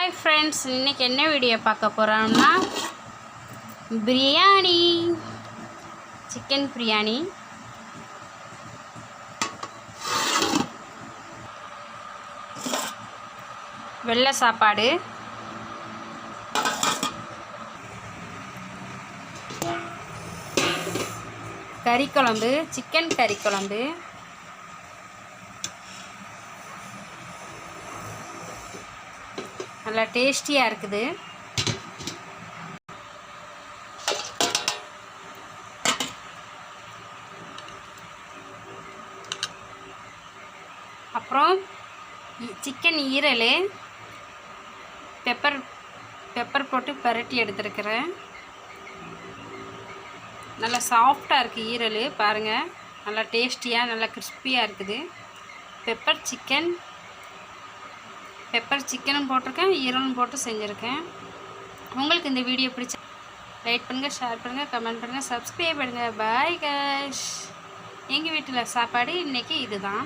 Hi friends, இன்றைக்கி என்ன video பார்க்க போகிறோம்னா பிரியாணி, சிக்கன் பிரியாணி. வெள்ளை சாப்பாடு, கறி குழம்பு, சிக்கன் கறி குழம்பு, நல்லா டேஸ்டியாக இருக்குது. அப்புறம் சிக்கன் ஈரல் பெப்பர் போட்டு பரட்டி எடுத்துருக்கிறேன். நல்லா சாஃப்டாக இருக்குது ஈரல், பாருங்கள். நல்லா டேஸ்டியாக நல்லா கிறிஸ்பியாக இருக்குது. பெப்பர் சிக்கனும் போட்டிருக்கேன், ஈரலும் போட்டு செஞ்சுருக்கேன். உங்களுக்கு இந்த வீடியோ பிடிச்ச லைக் பண்ணுங்கள், ஷேர் பண்ணுங்கள், கமெண்ட் பண்ணுங்கள், சப்ஸ்கிரைப் பண்ணுங்கள். Bye guys. எங்கள் வீட்டில் சாப்பாடு இன்றைக்கி இதுதான்.